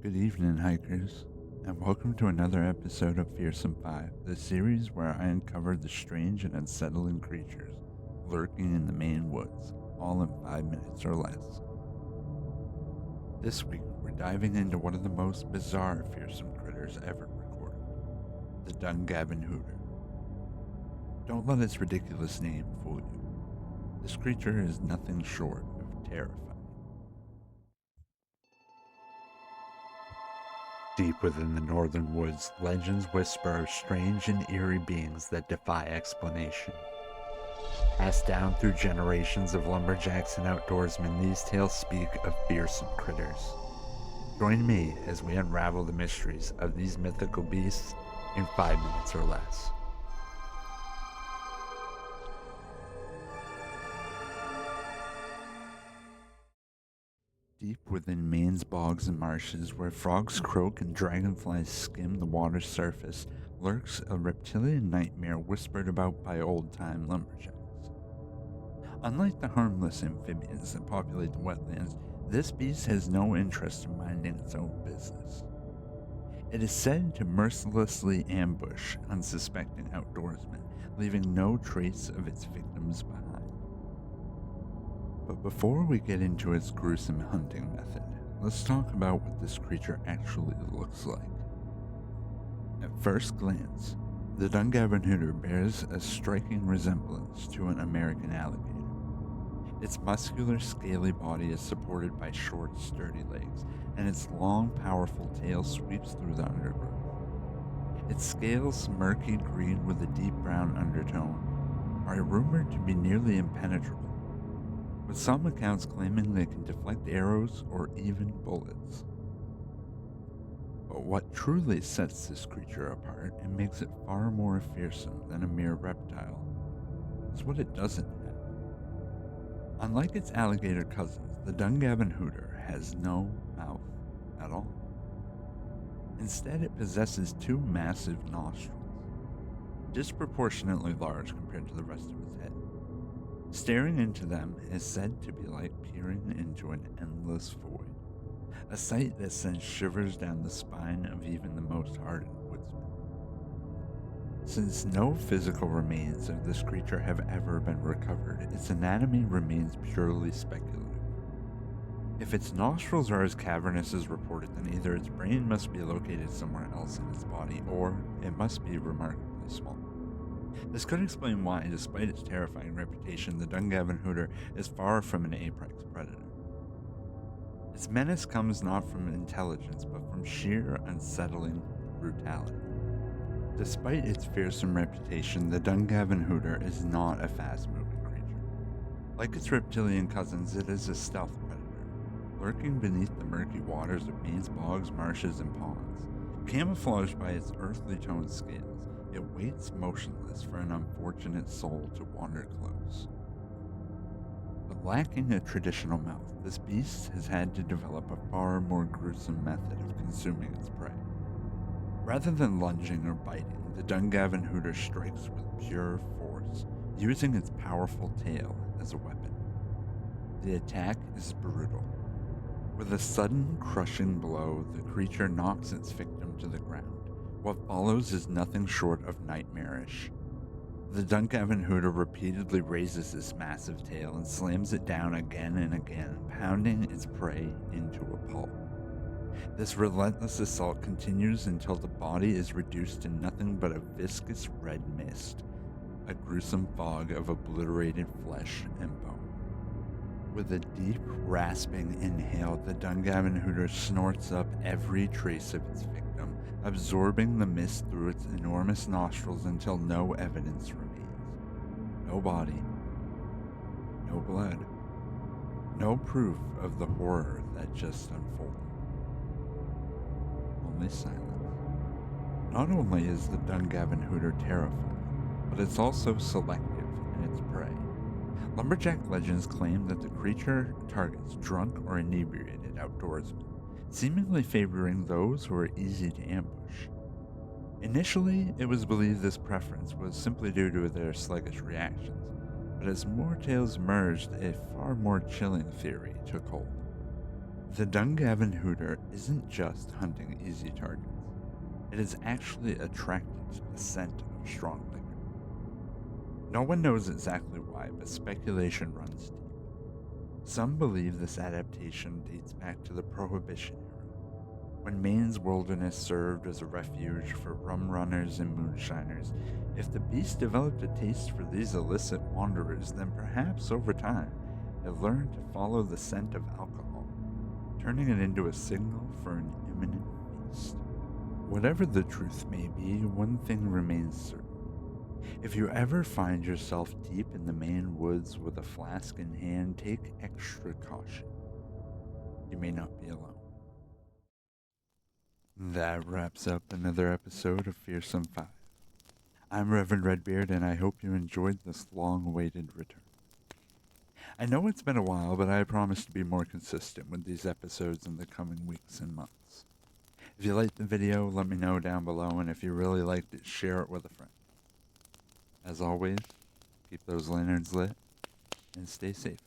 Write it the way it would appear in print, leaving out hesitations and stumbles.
Good evening, hikers, and welcome to another episode of Fearsome Five, the series where I uncover the strange and unsettling creatures lurking in the Maine woods, all in 5 minutes or less. This week, we're diving into one of the most bizarre fearsome critters ever recorded, the Dungavenhooter. Don't let its ridiculous name fool you. This creature is nothing short of terrifying. Deep within the northern woods, legends whisper of strange and eerie beings that defy explanation. Passed down through generations of lumberjacks and outdoorsmen, these tales speak of fearsome critters. Join me as we unravel the mysteries of these mythical beasts in 5 minutes or less. Deep within Maine's bogs and marshes, where frogs croak and dragonflies skim the water's surface, lurks a reptilian nightmare whispered about by old-time lumberjacks. Unlike the harmless amphibians that populate the wetlands, this beast has no interest in minding its own business. It is said to mercilessly ambush unsuspecting outdoorsmen, leaving no trace of its victims behind. But before we get into its gruesome hunting method, let's talk about what this creature actually looks like. At first glance, the Dungavenhooter bears a striking resemblance to an American alligator. Its muscular, scaly body is supported by short, sturdy legs, and its long, powerful tail sweeps through the undergrowth. Its scales, murky green with a deep brown undertone, are rumored to be nearly impenetrable, with some accounts claiming they can deflect arrows or even bullets. But what truly sets this creature apart and makes it far more fearsome than a mere reptile is what it doesn't have. Unlike its alligator cousins, the Dungavenhooter has no mouth at all. Instead, it possesses two massive nostrils, disproportionately large compared to the rest of its head. Staring into them is said to be like peering into an endless void, a sight that sends shivers down the spine of even the most hardened woodsman. Since no physical remains of this creature have ever been recovered, its anatomy remains purely speculative. If its nostrils are as cavernous as reported, then either its brain must be located somewhere else in its body, or it must be remarkably small. This could explain why, despite its terrifying reputation, the Dungavenhooter is far from an apex predator. Its menace comes not from intelligence, but from sheer, unsettling brutality. Despite its fearsome reputation, the Dungavenhooter is not a fast-moving creature. Like its reptilian cousins, it is a stealth predator, lurking beneath the murky waters of Maine's bogs, marshes, and ponds. Camouflaged by its earthly toned scales, it waits motionless for an unfortunate soul to wander close. But lacking a traditional mouth, this beast has had to develop a far more gruesome method of consuming its prey. Rather than lunging or biting, the Dungavenhooter strikes with pure force, using its powerful tail as a weapon. The attack is brutal. With a sudden, crushing blow, the creature knocks its victim to the ground. What follows is nothing short of nightmarish. The Dungavenhooter repeatedly raises this massive tail and slams it down again and again, pounding its prey into a pulp. This relentless assault continues until the body is reduced to nothing but a viscous red mist, a gruesome fog of obliterated flesh and bone. With a deep, rasping inhale, the Dungavenhooter snorts up every trace of its victim, absorbing the mist through its enormous nostrils until no evidence remains. No body, no blood, no proof of the horror that just unfolded. Only silence. Not only is the Dungavenhooter terrifying, but it's also selective in its prey. Lumberjack legends claim that the creature targets drunk or inebriated outdoorsmen, seemingly favoring those who are easy to ambush. Initially, it was believed this preference was simply due to their sluggish reactions, but as more tales emerged, a far more chilling theory took hold. The Dungavenhooter isn't just hunting easy targets. It is actually attracted to the scent of strong liquor. No one knows exactly why, but speculation runs deep. Some believe this adaptation dates back to the Prohibition era, when Maine's wilderness served as a refuge for rum runners and moonshiners. If the beast developed a taste for these illicit wanderers, then perhaps over time it learned to follow the scent of alcohol, turning it into a signal for an imminent feast. Whatever the truth may be, one thing remains certain. If you ever find yourself deep in the Maine woods with a flask in hand, take extra caution. You may not be alone. That wraps up another episode of Fearsome Five. I'm Reverend Redbeard, and I hope you enjoyed this long-awaited return. I know it's been a while, but I promise to be more consistent with these episodes in the coming weeks and months. If you liked the video, let me know down below, and if you really liked it, share it with a friend. As always, keep those lanterns lit and stay safe.